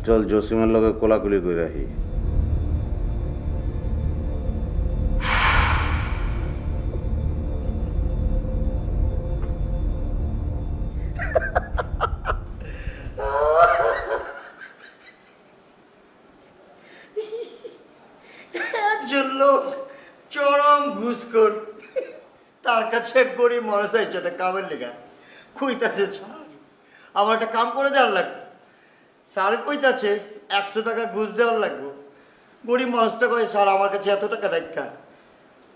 চল জসিমের লগে কোলাকুলি করে রাখি। একজন লোক চরম ঘুষখোর, তার কাছে গরিব মানুষ চাইছে একটা কামের লেগা, কইতাছে স্যার আমার একটা কাম করে দেওয়ার লাগবে। স্যার কইতাছে 100 টাকা ঘুষ দেওয়ার লাগবে। গরিব মানুষটা কয় স্যার আমার কাছে এত টাকা রাখা।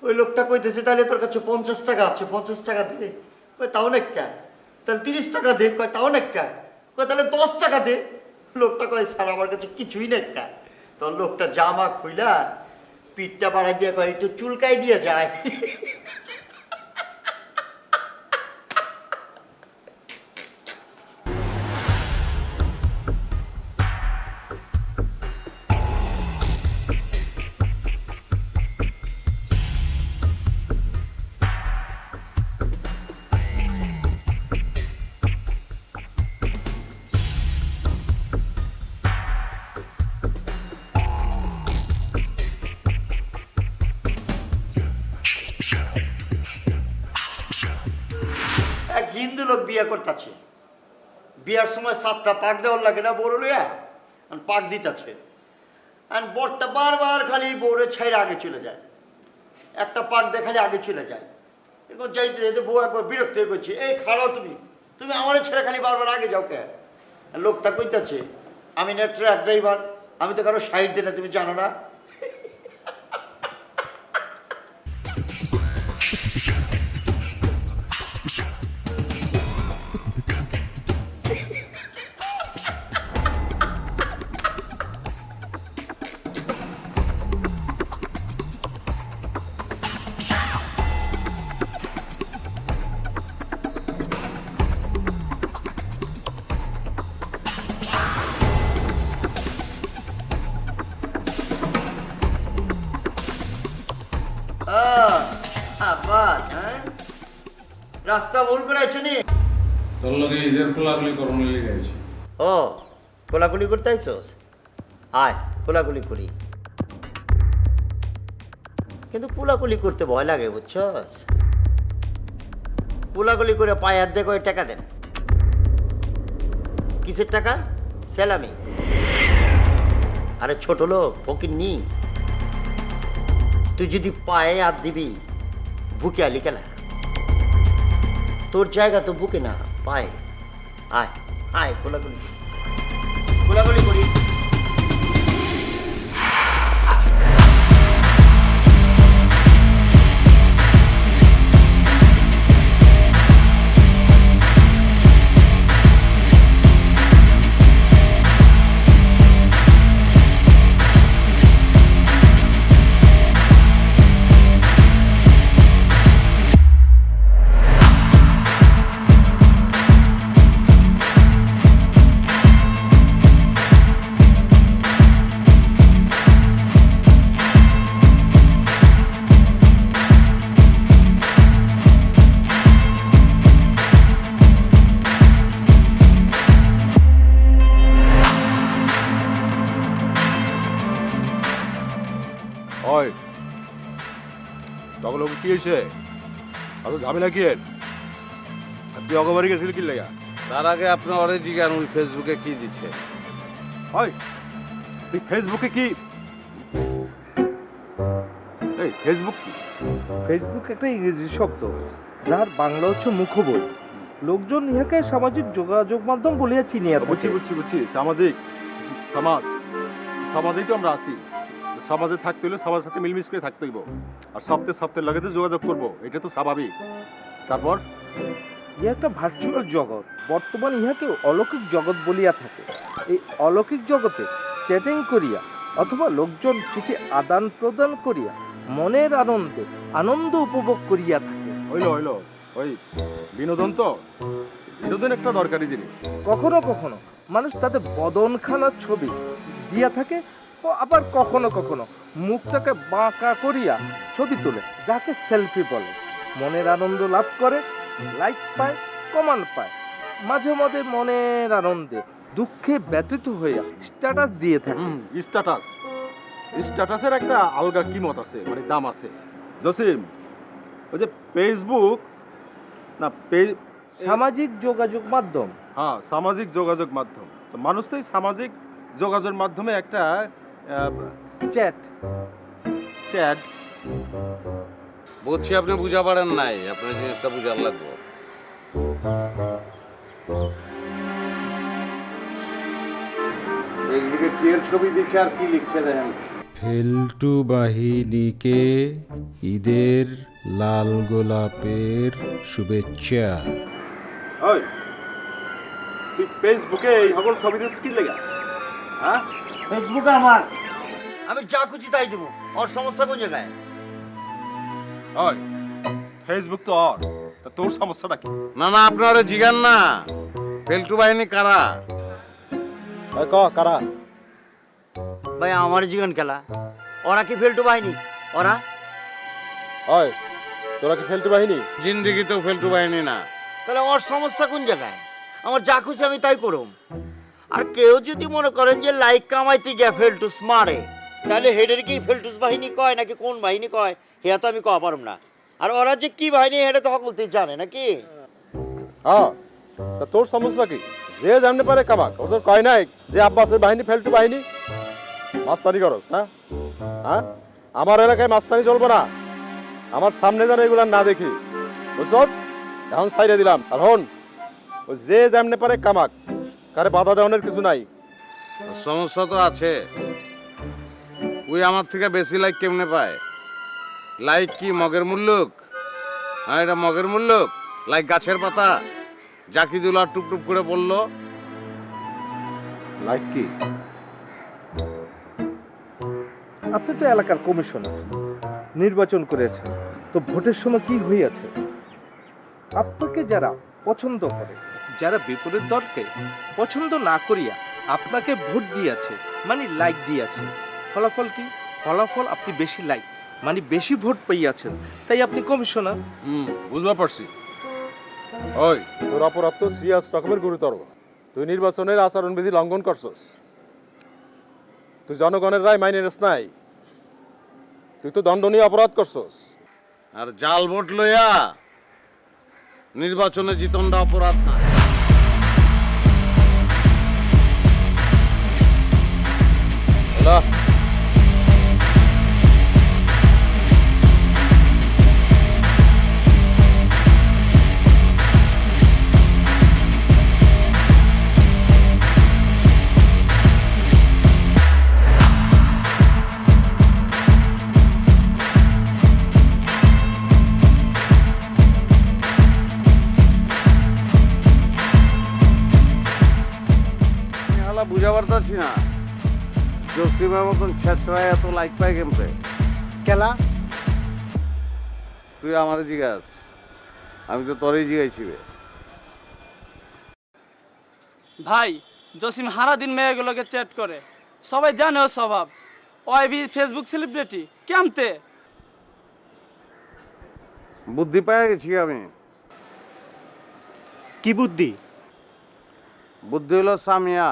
ওই লোকটা কইতেছে তাহলে তোর কাছে 50 টাকা আছে, 50 টাকা দে। কয় তাও নাক্কা। তাহলে 30 টাকা দে। কয় তাও নাক্কা। কয় তাহলে 10 টাকা দে। লোকটা কয় স্যার আমার কাছে কিছুই নাক্কা। তোর লোকটা জামা খুইলা পিঠটা বাড়াই দিয়ে কয় একটু চুলকাই দিয়ে যায়। এক হিন্দু লোক বিয়ে করতেছে। বিয়ার সময় 7টা পাক দেওয়ার লাগে না বড় লইয়া, পাক দিতেছে। আর বরটা বারবার খালি বউরের ছাইরে আগে চলে যায়, একটা পাক দেখালে আগে চলে যায়। এরকম যাইতে যাইতে বউ একবার বিরক্ত হয়ে করছে, এই খাড়াও তুমি তুমি আমার ছেড়ে খালি বারবার আগে যাও কে? লোকটা কইতাছে আমি না ট্রাক ড্রাইভার, আমি তো কারো সাইড দিই না, তুমি জানো না? হ্যাঁ রাস্তা ভুল করে আছো নি? তোর লগে ঈদের কোলাকুলি করণে লেগে আছি। ও কোলাকুলি করতে আইসোস? আয় কোলাকুলি করি, কিন্তু কোলাকুলি করতে ভয় লাগে বুঝছস। কোলাকুলি করে পায়ে হাত দিয়ে কয় টাকা দেন। কিসের টাকা? সেলামি। আরে ছোট লোক ফকির নি, তুই যদি পায়ে হাত দিবি বুকে আলি কেনা? তোর জায়গা তো বুকে না পায়ে। আয় আয় কোলাকুলি কোলাকুলি করি। ওই তখন কি হয়েছে? অত ঝামেলা কি? তুই অগবারি গেছিলি কি লেগা? তার আগে আপনি অরে জিজ্ঞান ওই ফেসবুকে কি দিচ্ছে। ওই তুই ফেসবুকে কি? এই ফেসবুক কি? ফেসবুক একটা ইংরেজি শব্দ, যার বাংলা হচ্ছে মুখবই। লোকজন ইহাকে সামাজিক যোগাযোগ মাধ্যম বলিয়া চিনিয়া বুঝছি থাকে। বুঝছি বুঝছি সামাজিক সমাজ, সমাজেই তো আমরা আছি। সমাজে থাকতে হলে সবার সাথে মিলমিশ করে থাকতে হইব, আর সপ্তাহে সপ্তাহে লাগে তো যোগাযোগ করবো, এটা তো স্বাভাবিক। তারপর ইহা একটা ভার্চুয়াল জগৎ। বর্তমান ইহাকে অলৌকিক জগৎ বলিয়া থাকে। এই অলৌকিক জগতে চ্যাটিং করিয়া অথবা লোকজন চিঠি আদান প্রদান করিয়া মনের আনন্দে আনন্দ উপভোগ করিয়া থাকে। হইলো হইলো ওই বিনোদন, তো বিনোদন একটা দরকারি জিনিস। কখনো কখনো মানুষ তাদের বদনখানার ছবি দিয়া থাকে, ও আবার কখনো কখনো মুখটাকে বাঁকা করিয়া ছবি তোলে, যাকে সেলফি বলে। মনের আনন্দ লাভ করে, লাইক পায়, কমান্ড পায়। মাঝে মাঝে মনের আনন্দে দুঃখে ব্যথিত হইয়া স্ট্যাটাস দিয়ে থাকে। স্ট্যাটাস, স্ট্যাটাসের একটা আলগা কিমত আছে, মানে দাম আছে। জসিম, ওই যে ফেসবুক না, সামাজিক যোগাযোগ মাধ্যম। হ্যাঁ, সামাজিক যোগাযোগ মাধ্যম। তো মানুষ তো এই সামাজিক যোগাযোগের মাধ্যমে একটা চ্যাট চ্যাট। বুঝছি আপনি বুঝা পারেন নাই, আপনার জিনিসটা বুঝার লাগবে। ফেসবুকে কি এর ছবি দিচ্ছে আর কি লিখছে দেখেন। ফেলটু বাহিনীকে ঈদের লাল গোলাপের শুভেচ্ছা। ওই, তুই ফেসবুকে এই সকল ছবি দিস কি লেগা? হ্যাঁ, ফেসবুক আমার, আমি যা খুশি তাই দেবো। ওর সমস্যা কোন জায়গায়? ওই ফেসবুক তো ওর, তা তোর সমস্যাটা কি? না না, আপনি ওরা জিগান না, ফেলটু বাহিনী কারা? ওই ক কারা? ভাই আমার জীবন খেলা, ওরা কি ফেলটু বাহিনী? ওরা ওই, তোরা কি ফেলটু বাহিনী? জিন্দিগিতেও ফেলটু বাহিনী না। তাহলে ওর সমস্যা কোন জায়গায়? আমার যা খুশি আমি তাই করুম। আর কেউ যদি মনে করেন যে লাইক কামাইতে গিয়া ফেলটুস মারে, তাহলে হেডের কি ফেলটুস বাহিনী কয় নাকি কোন বাহিনী কয় হেয়া তো আমি কওয়া পারুম না। আর ওরা যে কি বাহিনী হেডে তো সকলতেই জানে নাকি? হ্যাঁ, তা তোর সমস্যা কি? যে জানতে পারে কামাক, ওদের কয় নাই যে আব্বাসের বাহিনী ফেলটু বাহিনী? মাস্তানি করস না? হ্যাঁ, আমার এলাকায় মাস্তানি চলবে না। আমার সামনে যেন এগুলা না দেখি, বুঝছস? এখন সাইডে দিলাম। আর হন, ওই যে জানতে পারে কামাক, কারে বাধা দেওয়ানোর কিছু নাই। সমস্যা তো আছে। ওই আমার থেকে বেশি লাইক কেমনে পায়? লাইক কি মগের মূল্যক? হ্যাঁ, এটা মগের মূল্যক? লাইক গাছের পাতা, জাকিদুল্লাহ টুকটুক করে বললো। লাইক কি? আপনি তো এলাকার কমিশনার, নির্বাচন করেছেন, তো ভোটের সময় কি হইয়াছে? আপনাকে যারা পছন্দ করে, যারা বিপরীত দলকে পছন্দ না করিয়া আপনাকে ভোট দিয়েছে, মানে লাইক দিয়েছে, ফলাফল কি? ফলাফল আপনি বেশি লাইক, মানে বেশি ভোট পাইয়াছেন, তাই আপনি কমিশনার। বুঝতে পারছি। ওই, তোর অপরাধ তো সিরিয়াস রকমের গুরুতর। তুই নির্বাচনের আচরণবিধি লঙ্ঘন করছস। তুই জনগণের রায় মাইনে নিস নাই, তুই তো দণ্ডনীয় অপরাধ করছস। আর জাল ভোট লইয়া নির্বাচনে জিতনটা অপরাধ না। হ্যালো, বুঝা পারতাছি না, জসিমের মতন ছেঁচড়ায় এত লাইক পাই কেমতে? খেলা তুই আমার জিজ্ঞাস, আমি তো তোরই জিজ্ঞাসি। ভাই জসিম হারা দিন মেয়েগুলোকে চ্যাট করে, সবাই জানে ও স্বভাব। ওই ফেসবুক সেলিব্রিটি কেমতে? বুদ্ধি পেয়ে গেছি আমি। কি বুদ্ধি? বুদ্ধি হলো সামিয়া।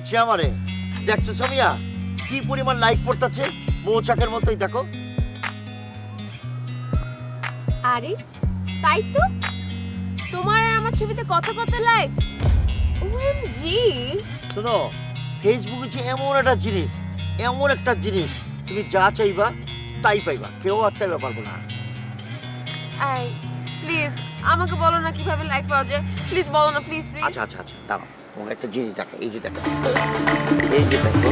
দেখছে আমারে? দেখছো সামিয়া কি পরিমাণ লাইক পড়তাছে? মৌচাকের মতোই দেখো। আরে তাই তো, তোমার আর আমার ছবিতে কত কত লাইক। ওএমজি। শোনো, ফেসবুক হচ্ছে এমন একটা জিনিস, তুমি যা চাইবা তাই পাইবা, কেউ আটকাইবা পারবো না। আই প্লিজ আমাকে বলো না কিভাবে লাইক পাওয়া যায়, প্লিজ বলো না, প্লিজ প্লিজ। আচ্ছা আচ্ছা আচ্ছা, দাঁড়াও, তোমার একটা জিনিস দেখো, এই যে দেখো, এই যে দেখো।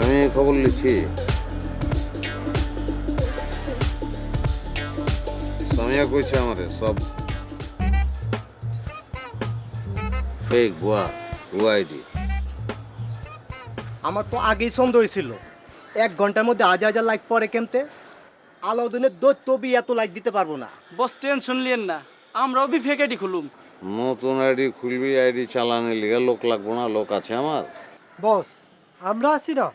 আমি খবর লিখছি, সামিয়া কইছে আমারে সব ফেক আইডি। আমার তো আগেই সন্দেহ হয়েছিল 1 ঘন্টার মধ্যে 1000 লাইক পরে কেমতে। আলাউদ্দিনের দৈত্য বি এত লাইক দিতে পারবো না। বস টেনশন লিয়েন না, আমরাও বি ফেক আইডি খুলুম। নতুন আইডি খুলবি, আইডি চালানোর লিগে লোক লাগবো না? লোক আছে আমার। বস আমরা আছি না।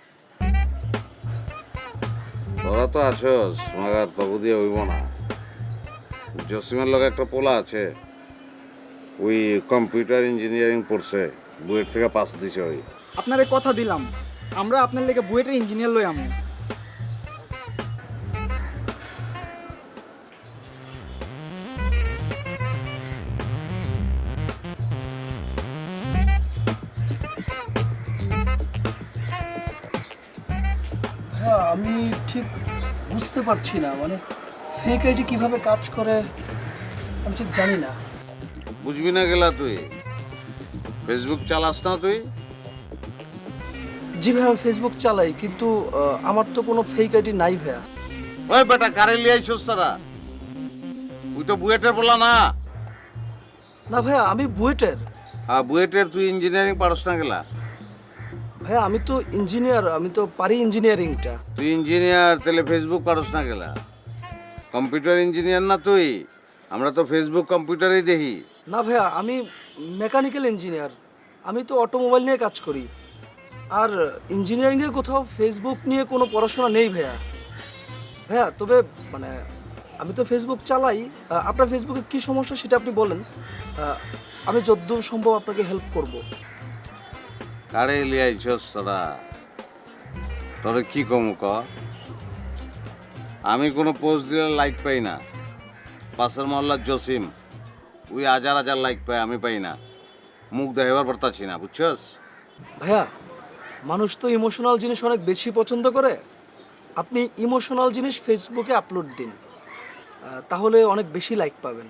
তোরা তো আছোস, মাগার তবু দিয়ে হইব না। জসিমের লগে একটা পোলা আছে, ওই কম্পিউটার ইঞ্জিনিয়ারিং পড়ছে, বুয়েট থেকে পাস দিছে। ওই আপনারে কথা দিলাম, আমরা আপনার লেগে বুয়েটের ইঞ্জিনিয়ার লই আমি। হ্যাঁ, আমি ঠিক বুঝতে পারছি না, মানে ফেক আইডি কিভাবে কাজ করে আমি ঠিক জানি না। বুঝবি না গেলা তুই? ফেসবুক চালাস না তুই? জি ভাইয়া, ফেসবুক চালাই, কিন্তু আমার তো কোনো ফেক আইডি নাই ভাইয়া। ওই বেটা, কারে লিয়াইছস তোরা? তুই তো বুয়েটের বলা না। না ভাইয়া, আমি বুয়েটের। হ্যাঁ, বুয়েটের। তুই ইঞ্জিনিয়ারিং পারস না গেলা? ভাইয়া আমি তো ইঞ্জিনিয়ার, আমি তো পারি ইঞ্জিনিয়ারিংটা। তুই ইঞ্জিনিয়ার, তাহলে ফেসবুক পারস না গেলা? কম্পিউটার ইঞ্জিনিয়ার না তুই? আমরা তো ফেসবুক কম্পিউটারেই দেখি। না ভাইয়া, আমি মেকানিক্যাল ইঞ্জিনিয়ার, আমি তো অটোমোবাইল নিয়ে কাজ করি। আর ইঞ্জিনিয়ারিংয়ের কোথাও ফেসবুক নিয়ে কোনো পড়াশোনা নেই ভাইয়া। ভাইয়া তবে মানে আমি তো ফেসবুক চালাই। আপনার ফেসবুকে কী সমস্যা সেটা আপনি বলেন, আমি যতদূর সম্ভব আপনাকে হেল্প করব। কারে লিয়াইছস তোরা? তোরে কি কম ক? আমি কোনো পোস্ট দিলে লাইক পাই না। পাশের মহল্লার জসিম, ওই হাজার লাইক পায়, আমি পাই না। মুখ দেখাবার পারতাছি না, বুঝছস? ভাইয়া মানুষ তো ইমোশনাল জিনিস অনেক বেশি পছন্দ করে। আপনি ইমোশনাল জিনিস ফেসবুকে আপলোড দিন, তাহলে অনেক বেশি লাইক পাবেন।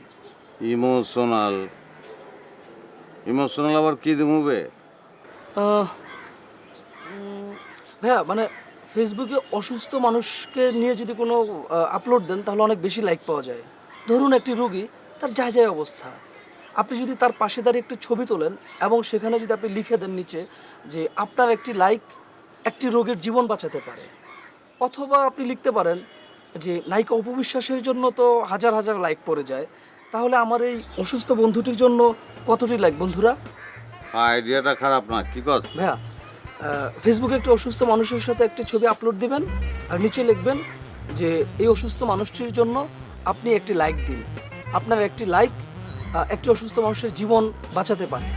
ইমোশনাল আবার কি দিমুবে? ভাইয়া মানে ফেসবুকে অসুস্থ মানুষকে নিয়ে যদি কোনো আপলোড দেন তাহলে অনেক বেশি লাইক পাওয়া যায়। ধরুন একটি রোগী, তার যায় অবস্থা, আপনি যদি তার পাশে দাঁড়িয়ে একটি ছবি তোলেন এবং সেখানে যদি আপনি লিখে দেন নিচে যে আপনার একটি লাইক একটি রোগীর জীবন বাঁচাতে পারে, অথবা আপনি লিখতে পারেন যে নায়িকা অপবিশ্বাসের জন্য তো হাজার লাইক পড়ে যায়, তাহলে আমার এই অসুস্থ বন্ধুটির জন্য কতটি লাইক বন্ধুরা? আইডিয়াটা খারাপ না, কি কর? ভাইয়া ফেসবুকে একটি অসুস্থ মানুষের সাথে একটি ছবি আপলোড দিবেন আর নিচে লিখবেন যে এই অসুস্থ মানুষটির জন্য আপনি একটি লাইক দিন, আপনার একটি লাইক একটি অসুস্থ মানুষের জীবন বাঁচাতে পারে।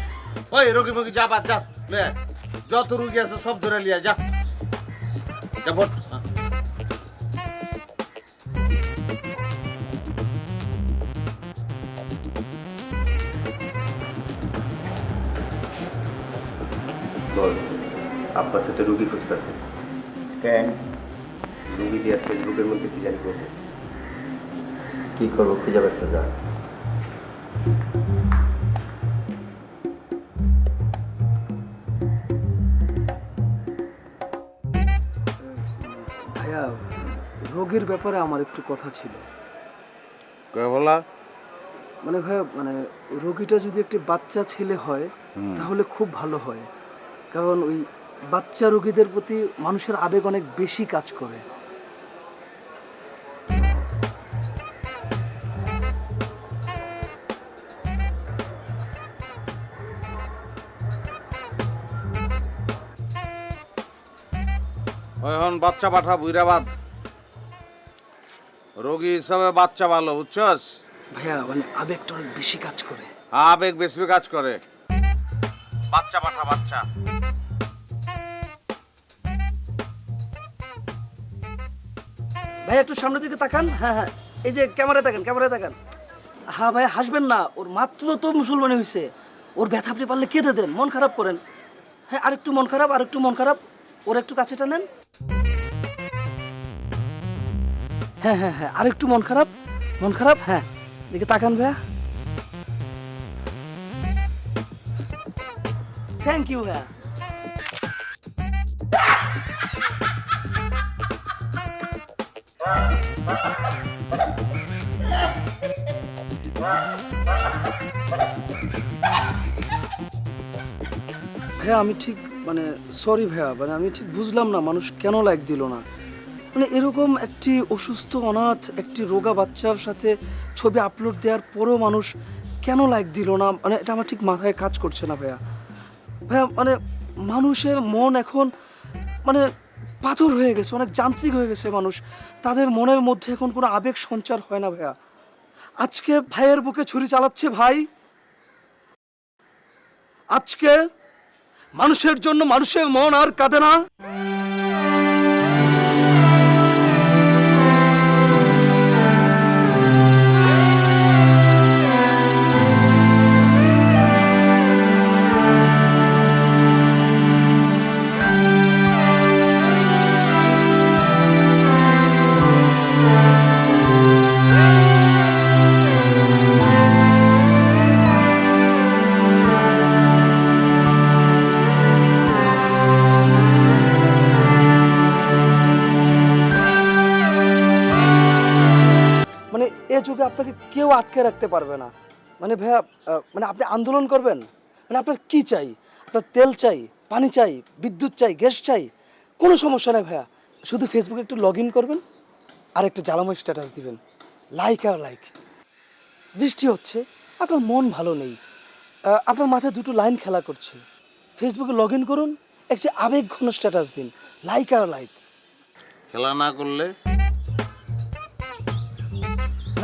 ওই রোগী মুগী যা, বাদ যা, যত রোগী আছে সব ধরে লিয়া যা। আব্বাস একটা রুগী খুঁজতেছে। কেন? রুগী দিয়ে ফেসবুকের মধ্যে কি জানি করবো, কি করবো খুঁজে বের করে যা। ভাইয়া রোগীর ব্যাপারে আমার একটু কথা ছিল। কয় বলা? মানে ভাইয়া মানে রোগীটা যদি একটি বাচ্চা ছেলে হয় তাহলে খুব ভালো হয়, কারণ ওই বাচ্চা রোগীদের প্রতি মানুষের আবেগ অনেক বেশি কাজ করে। এখন বাচ্চা পাঠা বুইরাবাদ, রোগী হিসাবে বাচ্চা ভালো, বুঝছস? ভাইয়া মানে আবেগটা অনেক বেশি কাজ করে। আবেগ বেশি কাজ করে। বাচ্চা পাঠা, বাচ্চা। ভাইয়া একটু সামনের দিকে তাকান। হ্যাঁ হ্যাঁ, এই যে ক্যামেরায় তাকান, ক্যামেরায় তাকান। হ্যাঁ ভাইয়া হাসবেন না, ওর মাত্র তো মুসলমানি হয়েছে, ওর ব্যথা আপনি পারলে কেঁদে দেন, মন খারাপ করেন। হ্যাঁ আরেকটু মন খারাপ, আরেকটু মন খারাপ, ওর একটু কাছে টানেন। হ্যাঁ হ্যাঁ হ্যাঁ, আরেকটু মন খারাপ, মন খারাপ। হ্যাঁ দিকে তাকান ভাইয়া। থ্যাংক ইউ ভাইয়া। ভাইয়া আমি ঠিক মানে সরি ভাইয়া, মানে আমি ঠিক বুঝলাম না মানুষ কেন লাইক দিল না। মানে এরকম একটি অসুস্থ অনাথ একটি রোগা বাচ্চার সাথে ছবি আপলোড দেওয়ার পরেও মানুষ কেন লাইক দিল না, মানে এটা আমার ঠিক মাথায় কাজ করছে না ভাইয়া। ভাইয়া মানে মানুষের মন এখন মানে পাথর হয়ে গেছে, অনেক যান্ত্রিক হয়ে গেছে মানুষ, তাদের মনের মধ্যে এখন কোনো আবেগ সঞ্চার হয় না ভাইয়া। আজকে ভাইয়ের বুকে ছুরি চালাচ্ছে ভাই, আজকে মানুষের জন্য মানুষের মন আর কাঁদে না। মানে এ যুগে আপনাকে কেউ আটকে রাখতে পারবে না। মানে ভাইয়া মানে আপনি আন্দোলন করবেন, মানে আপনার কি চাই? আপনার তেল চাই, পানি চাই, বিদ্যুৎ চাই, গ্যাস চাই, কোনো সমস্যা নেই ভাইয়া। শুধু ফেসবুকে একটু লগ ইন করবেন আর একটা জ্বালাময় স্ট্যাটাস দিবেন, লাইক আর লাইক। বৃষ্টি হচ্ছে, আপনার মন ভালো নেই, আপনার মাথায় দুটো লাইন খেলা করছে, ফেসবুকে লগ ইন করুন, একটি আবেগ ঘন স্ট্যাটাস দিন, লাইক আর লাইক। খেলা না করলে?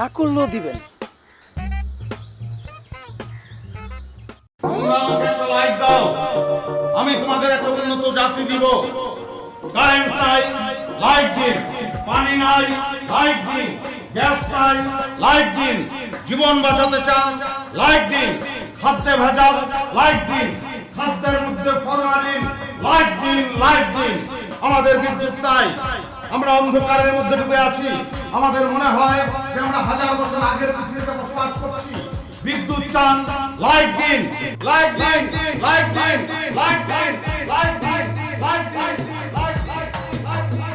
না করলেও দিবেন। তোমরা আমাকে একটা লাইক দাও, আমি তোমাদের একটা উন্নত জাতি দিব। কারেন্ট নাই, লাইক দিন। পানি নাই, লাইক দিন। গ্যাস নাই, লাইক দিন। জীবন বাঁচাতে চান, লাইক দিন। খাদ্যে ভেজাল, লাইক দিন। খাদ্যের মধ্যে ফরমালিন, লাইক দিন, লাইক দিন। আমাদের বিদ্যুৎ নাই, আমরা অন্ধকারের মধ্যে ডুবে আছি। আমাদের মনে হয় যে আমরা হাজার বছর আগের পৃথিবীতে বসবাস করছি। বিদ্যুৎ চান, লাইক দিন, লাইক দিন, লাইক দিন, লাইক দিন, লাইক দিন, লাইক দিন, লাইক দিন।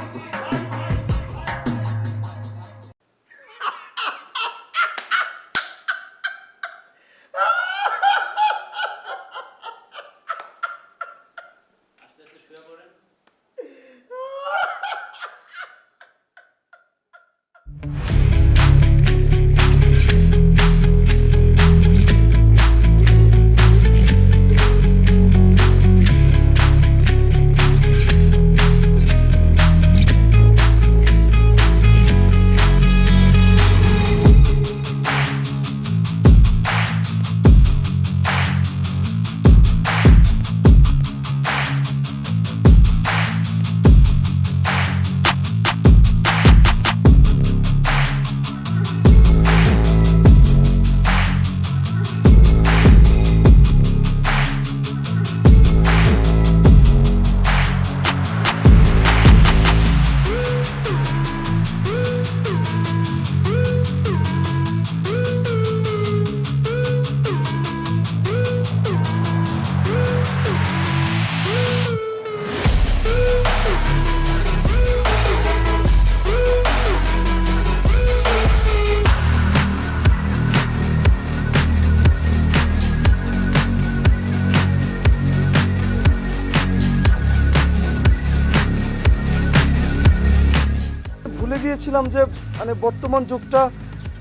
বলছিলাম যে মানে বর্তমান যুগটা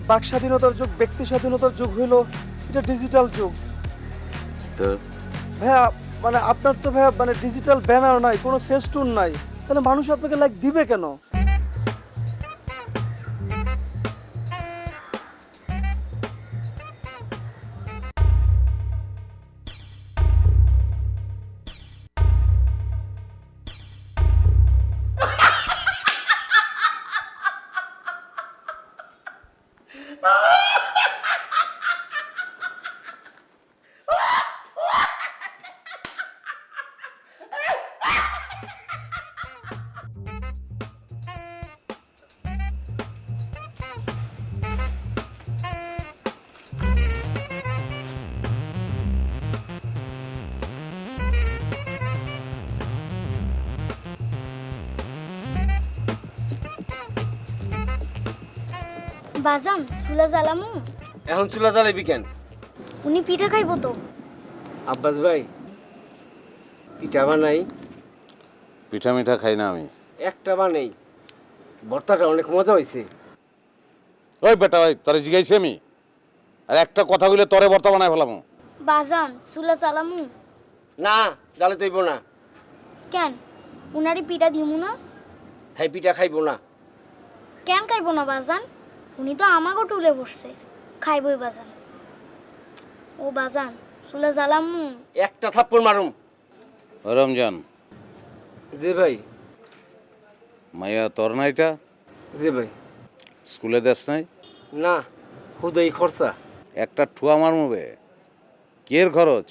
বাক স্বাধীনতার যুগ, ব্যক্তি স্বাধীনতার যুগ হইলো, এটা ডিজিটাল যুগ। তো ভাইয়া মানে আপনার তো ভাইয়া মানে ডিজিটাল ব্যানার নাই, কোনো ফেস্টুন নাই, তাহলে মানুষ আপনাকে লাইক দিবে কেন? বাজান চুলা জ্বালামু? এখন চুলা জ্বালাবি কেন? উনি পিঠা খাইবো তো। আব্বাস ভাই পিঠা বানাই। পিঠা মিঠা খাই না আমি। একটা বানাই, ভর্তাটা অনেক মজা হয়েছে। ওই বেটা ভাই, তোরে জিগাইছি আমি, আর একটা কথা কইলে তরে ভর্তা বানায় ফেলাম। বাজান চুলা জ্বালামু? না জ্বালে তৈব না। কেন? উনারি পিঠা দিমু না? হ্যাঁ পিঠা খাইবো না। কেন খাইবো না বাজান? উনি তো আমাকে টুলে বসছে, খাইবই বাজান। ও বাজান চুলা জ্বালামু? একটা থাপ্পড় মারুম। ও রমজান। জি ভাই। মাইয়া তোর না এটা? জি ভাই। স্কুলে দেশ নাই? না, হুদই খরচা। একটা ঠুয়া মারমুবে, কের খরচ?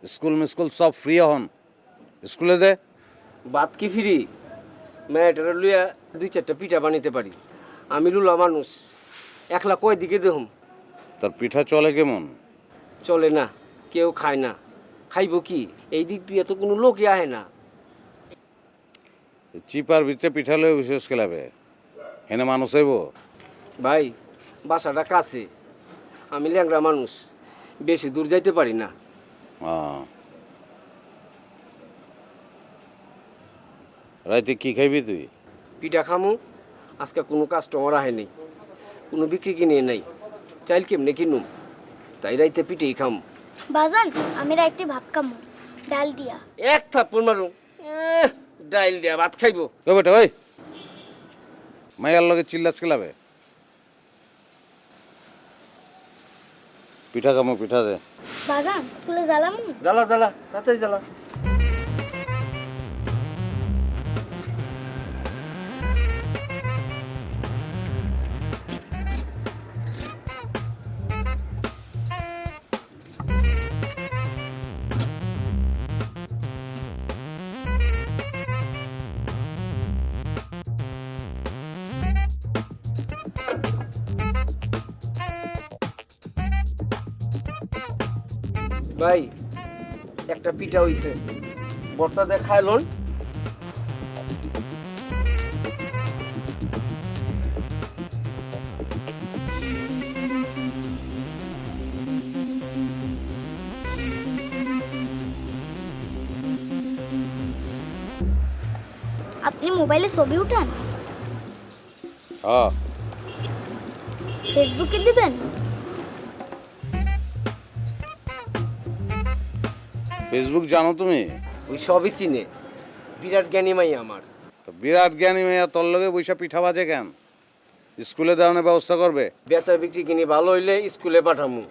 স্কুল মিস্কুল সব ফ্রি হন, স্কুলে দে। বাদ কি ফিরি? মেয়েটারে লইয়া 2-4টা পিঠা বানাইতে পারি। আমি লুলা মানুষ, একলা কয় দিকে দেহুম। তোর পিঠা চলে কেমন? চলে না, কেউ খায় না। খাইব কি? এই দিক দিয়ে তো কোনো লোকই আহে না। চিপার ভিতরে পিঠা লয়ে বিশেষ খেলাবে, হেনে মানুষ হইব? ভাই বাসাটা কাছে, আমি ল্যাংড়া মানুষ, বেশি দূর যাইতে পারি না। রাইতে কি খাইবি তুই? পিঠা খামু, আজকে কোনো কাস্টমার আহে নেই, কোনো বিক্রি কিনে নাই, চাইল কেমনে কিনুম, তাই রাইতে পিঠেই খাম। বাজান আমি রাইতে ভাত খামু, ডাল দিয়া। এক থাপ্পড় মারুম, ডাইল দিয়া ভাত খাইবো? ও বেটা ওই, মাইয়ার লগে চিল্লাচ খেলাবে। পিঠা খামো, পিঠা দে। বাজান চুলা জ্বালামু? জ্বালা জ্বালা, তাড়াতাড়ি জ্বালা। ভাই একটা পিঠা হইছে, বর্তা দিয়ে খাইলন। আপনি মোবাইলে ছবি উঠান? হ্যাঁ। ফেসবুকে দিবেন? ফেসবুক জানো তুমি? ওই সবই চিনে, বিরাট জ্ঞানী মাই আমার। বিরাট জ্ঞানী মেয়া তোর লগে বৈশা পিঠা বাজে কেন? স্কুলে দেওয়ানোর ব্যবস্থা করবে। বেচা বিক্রি কিনে ভালো হইলে স্কুলে পাঠামু।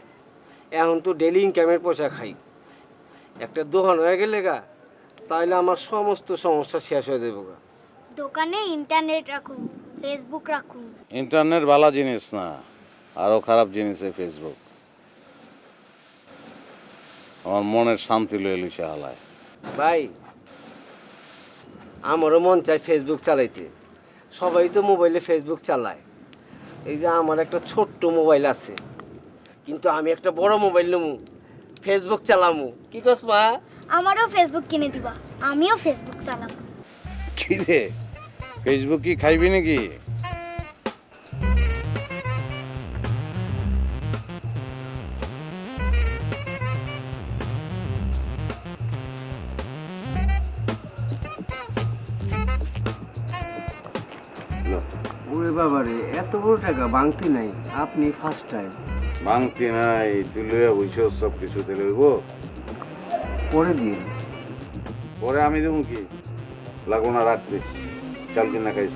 এখন তো ডেলি ইনকামের পয়সা খাই, একটা দোকান হয়ে গেলে গা তাহলে আমার সমস্ত সমস্যা শেষ হয়ে যাবো গা। দোকানে ইন্টারনেট রাখুন, ফেসবুক রাখুন। ইন্টারনেট ভালো জিনিস না, আরো খারাপ জিনিস এই ফেসবুক। আমার মনের শান্তি লয়ে লিখে হালায়। ভাই আমারও মন চায় ফেসবুক চালাইতে, সবাই তো মোবাইলে ফেসবুক চালায়। এই যে আমার একটা ছোট্ট মোবাইল আছে, কিন্তু আমি একটা বড় মোবাইল নেবো, ফেসবুক চালামু। কি কস মা? আমারও ফেসবুক কিনে দিবা, আমিও ফেসবুক চালাবো। কি রে, ফেসবুক কি খাইবি নাকি? বাবারে এত বড় টাকা ভাঙতি নাই, আপনি ফার্স্ট টাইম। ভাঙতি নাই, তুই লইয়া বুঝছ সব কিছুতে লইব। পরে দিন। পরে আমি দেবো কি, লাগবো না রাখতে। চাল কিনা খাইস,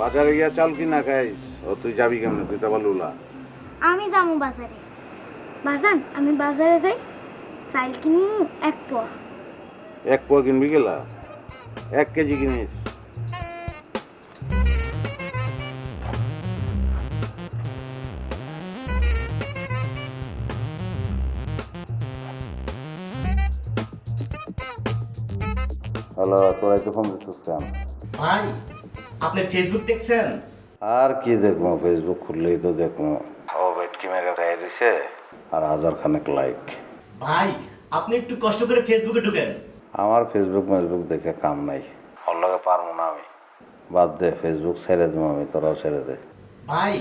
বাজারে গিয়া চাল কিনা খাইস। ও তুই যাবি কেমনে, তুই তো আবার লুলা। আমি যাবো বাজারে। বাজান আমি বাজারে যাই, চাল কিনবো 1 পোয়া। 1 পোয়া কিনবি গেলা, 1 কেজি কিনিস। হ্যালো, তোরাই তো ফোন দিচ্ছিস কেন? ভাই আপনি ফেসবুক দেখছেন? আর কি দেখবো, ফেসবুক খুললেই তো দেখবো ও বেটকি মেরে গায়ে দিছে আর 1000 খানেক লাইক। ভাই আপনি একটু কষ্ট করে ফেসবুকে ঢুকেন। আমার ফেসবুক মেসবুক দেখে কাম নাই, ওর লগে পারবো না আমি। বাদ দে, ফেসবুক ছেড়ে দেবো আমি, তোরাও ছেড়ে দে। ভাই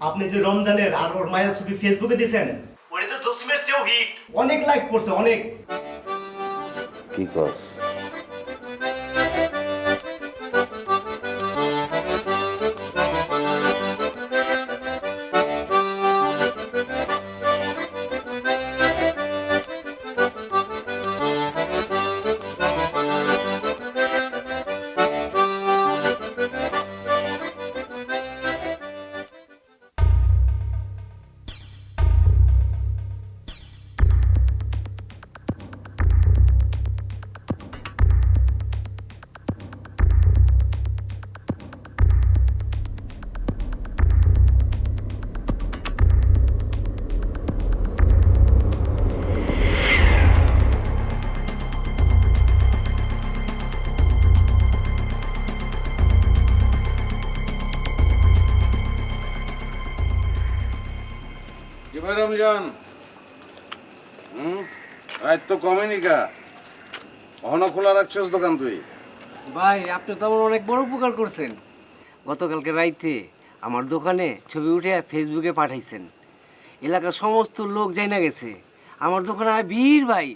আপনি যে রমজানের আর ওর মায়ের ছবি ফেসবুকে দিয়েছেন, ওটা তো জসিমের চেয়েও হিট, অনেক লাইক পড়ছে, অনেক। কি কর? কি ভাই রমজান, রাত তো কমেনি কা, অহনো খোলা রাখছিস দোকান তুই? ভাই আপনি তো আমার অনেক বড় উপকার করছেন। গতকালকে রাইতে আমার দোকানে ছবি উঠে ফেসবুকে পাঠাইছেন, এলাকার সমস্ত লোক জানা গেছে আমার দোকানে ভিড়। ভাই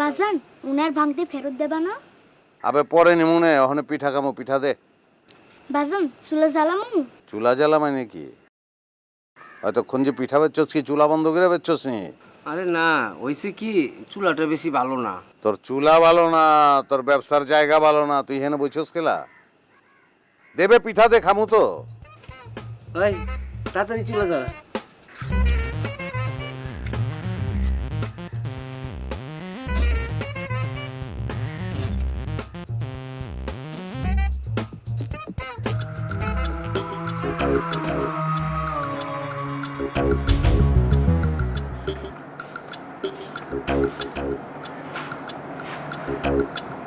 বাজান উনার ভাঙতি ফেরত দেবা না? আবে পরে নিমুনে, ওখানে পিঠা খামো, পিঠা দে। বাজান চুলা জ্বালামু? চুলা জ্বালা মানে কি? এতক্ষণ যে পিঠা বেচছস কি চুলা বন্ধ করে বেচছস নি? আরে না, হইছে কি চুলাটা বেশি ভালো না। তোর চুলা ভালো না, তোর ব্যবসার জায়গা ভালো না, তুই হেনে বইছস কেলা? দেবে পিঠা দে, খামু তো। ভাই তাড়াতাড়ি চুলা জ্বালা।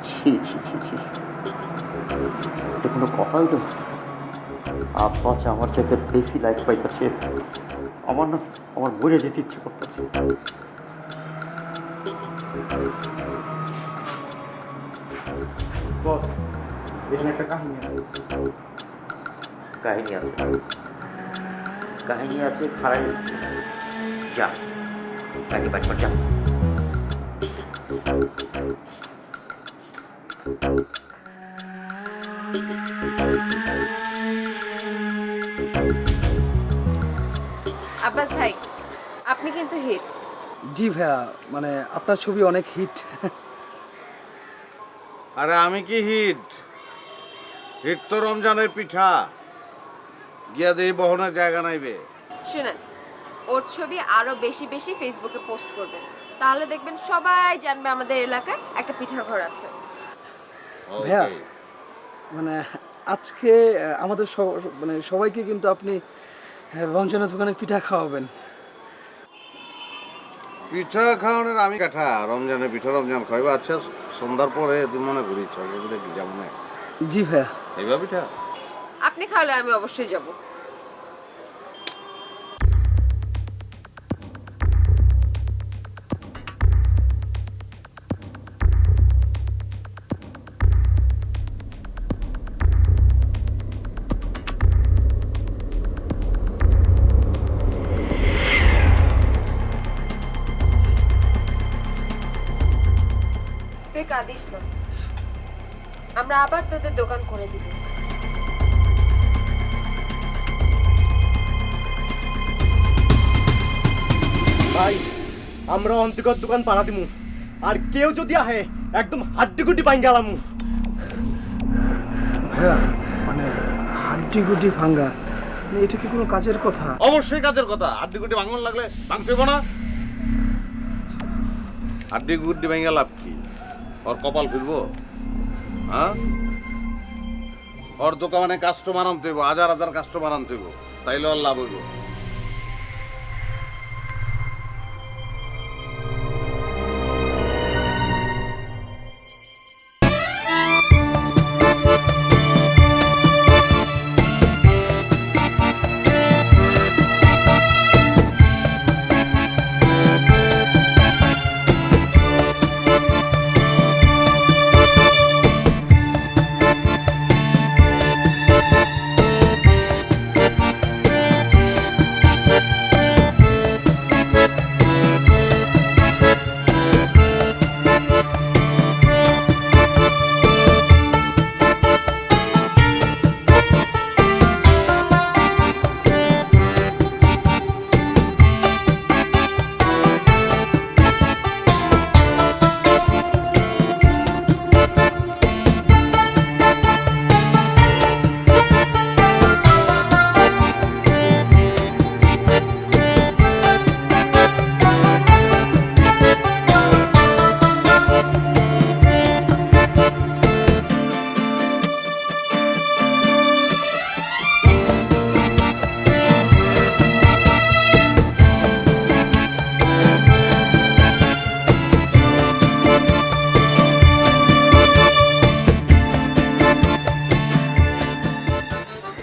ছি ছি ছি ছি, এটা কোনো কথা হইল? আব্বা যে আমার চাইতে বেশি লাইক পাইতেছে, আমার না আমার মরে যেতে ইচ্ছে করতেছে। বস, এখানে একটা কাহিনী আছে। কাহিনী আছে? কাহিনী আছে, খারাই যা কাহিনী বাট যা। আব্বাস ভাই আপনি কিন্তু হিট। জি ভাইয়া, মানে আপনার ছবি অনেক হিট। আরে আমি কি হিট? হিট তো রমজানের পিঠা, গিয়া দেই বহনের জায়গা নাইবে। শুনেন, ওর ছবি আরো বেশি বেশি ফেসবুকে পোস্ট করবেন, তাহলে দেখবেন সবাই জানবে আমাদের এলাকায় একটা পিঠার ঘর আছে। ভাইয়া মানে আজকে আমাদের মানে সবাইকে কিন্তু আপনি রমজানের দোকানে পিঠা খাওয়াবেন। পিঠা খাওয়ানোর আমি কাঠা, রমজানের পিঠা রমজান খাইবা। আচ্ছা সন্ধ্যার পরে তুই মনে করিস অসুবিধা কি, যাবো না? জি ভাইয়া। খাইবা পিঠা? আপনি খাওয়ালে আমি অবশ্যই যাব। তুই কাঁদিস না, আমরা আবার তোদের দোকান করে দিব। ভাই আমরা অন্তর্গত দোকান পাড়া দিমু, আর কেউ যদি আহে একদম হাড্ডি গুড্ডি পাইন গেলামু। ভাইয়া মানে হাড্ডি গুড্ডি ভাঙ্গা, এটা কি কোনো কাজের কথা? অবশ্যই কাজের কথা। আড্ডি গুড্ডি ভাঙন লাগলে ভাঙতে হইব না? আড্ডি গুড্ডি ভাঙা লাভ কি? ওর কপাল ফিরবো? হ্যাঁ, ওর দোকানে কাস্টমার আনতে হইব, হাজার হাজার কাস্টমার আনতে হইব, তাইলে ওর লাভ হইব।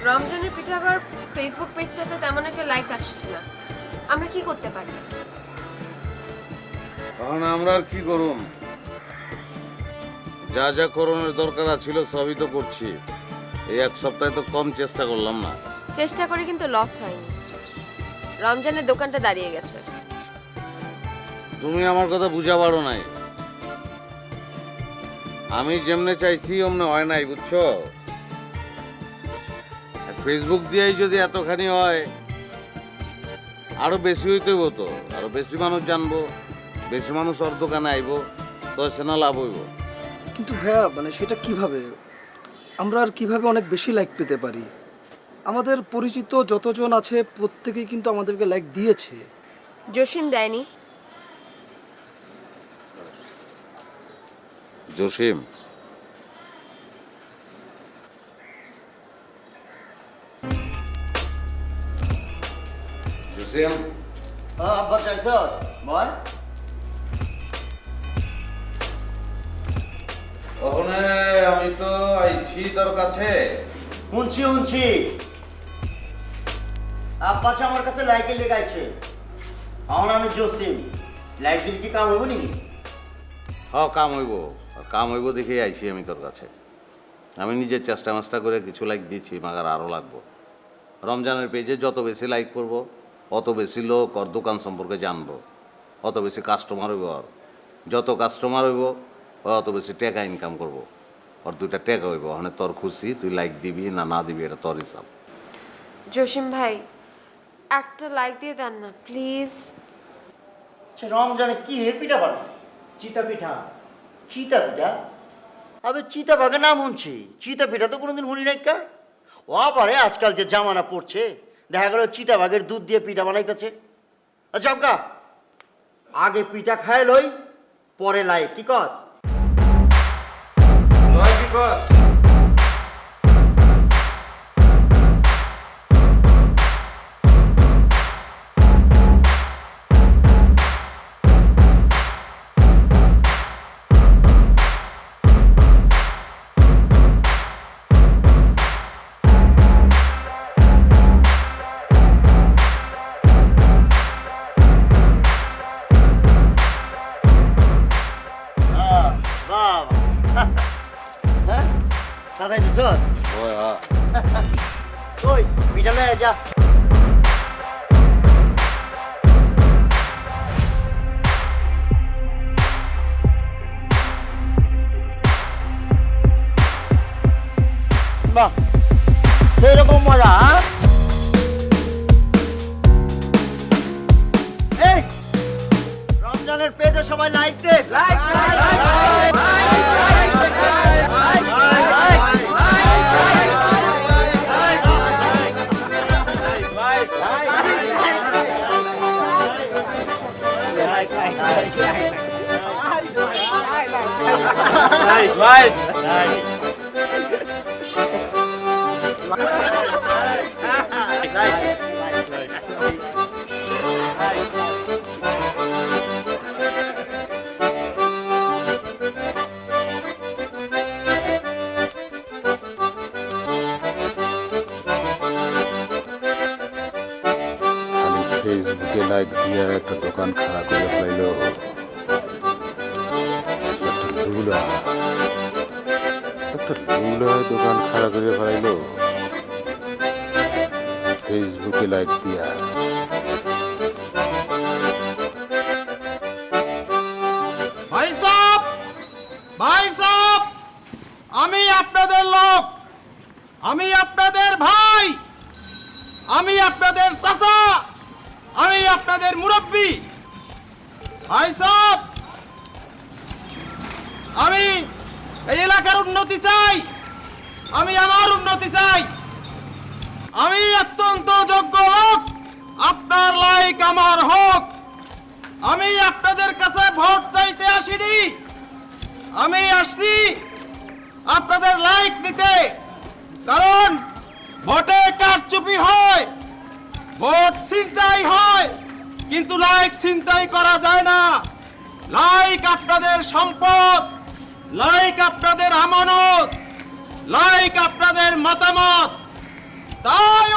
রমজানের পিঠাঘর ফেসবুক পেজটাতে তেমন একটা লাইক আসছে না, আমরা কি করতে পারি? তখন আমরা আর কি করুম? যা যা করণের দরকার ছিল সবই তো করছি। এই এক সপ্তাহে তো কম চেষ্টা করলাম না। চেষ্টা করে কিন্তু লস হয়নি, রমজানের দোকানটা দাঁড়িয়ে গেছে। তুমি আমার কথা বুঝা পারো নাই। আমি যেমনে চাইছি অমনে হয় নাই, বুঝছো? ফেসবুক দিয়েই যদি এতখানি হয়, আরো বেশি হইতে হইব তো, আরো বেশি মানুষ জানবো, বেশি মানুষ ওর দোকানে আইব, তো সেনা লাভ হইব। কিন্তু ভাইয়া মানে সেটা কিভাবে? আমরা আর কিভাবে অনেক বেশি লাইক পেতে পারি? আমাদের পরিচিত যতজন আছে প্রত্যেকেই কিন্তু আমাদেরকে লাইক দিয়েছে। জসিম দেয়নি? জসিম? জসিম? আব্বা চাইছ বল। ওখানে আমি তো আইছি তোর কাছে। শুনছি আব্বা আমার কাছে লাইকে লেগাইছে। এখন আমি জসিম, লাইক দিলে কি কাম হবো নাকি? হ্যাঁ, কাম হইব দেখেই আইছি আমি তোর কাছে। আমি নিজের চেষ্টা মাস্টা করে কিছু লাইক দিচ্ছি, মাগার আরও লাগবো। রমজানের পেজে যত বেশি লাইক করবো, অত বেশি লোক ওর দোকান সম্পর্কে জানবো, অত বেশি কাস্টমার হইব। আর যত কাস্টমার হইব অত বেশি টাকা ইনকাম করবো। ওর দুইটা টাকা হইব। ওখানে তোর খুশি, তুই লাইক দিবি না না দিবি এটা তোর হিসাব। জসিম ভাই একটা লাইক দিয়ে দেন না প্লিজ। রমজানে কি এর পিঠা বানায়? চিতা পিঠা। চিতা পিঠা? আবে চিতা ভাগে নাম শুনছি, চিতা পিঠা তো কোনোদিন শুনি নাই। কা ও পারে আজকাল যে জামানা পড়ছে, দেখা গেল চিতা ভাগের দুধ দিয়ে পিঠা বানাইতেছে। আচ্ছা আগে পিঠা খায় লই, পরে লাই। কি কস? কি কস? দাদাই দিছ? ওই হ্যাঁ, ওই পিঠা লয়ে যা। সেরকম মজা, হ্যাঁ? এই রমজানের পেজে সবাই লাইক দে, লাইক ফেসবুকে লাইক দিয়ে একটা দোকান খাড়া করে ফেলাইল, একটা লুলা দোকান খাড়া করে ফেলাইল ফেসবুকে লাইক দিয়া। ভাই সাহেব, ভাই সাহেব, আমি আপনাদের লোক, আমি আপনাদের ভাই, আমি আপনাদের চাচা, আমি আপনাদের মুরব্বী। ভাই সাহেব, আমি এই এলাকার উন্নতি চাই, আমি আমার উন্নতি চাই। আমি অত্যন্ত যোগ্য লোক, আপনার লাইক আমার হোক। আমি আপনাদের কাছে ভোট চাইতে আসিনি, আমি আসছি আপনাদের লাইক নিতে। কারণ ভোটে কারচুপি হয়, ভোট ছিনতাই হয়, কিন্তু লাইক ছিনতাই করা যায় না। লাইক আপনাদের সম্পদ, লাইক আপনাদের আমানত, লাইক আপনাদের মতামত। তাই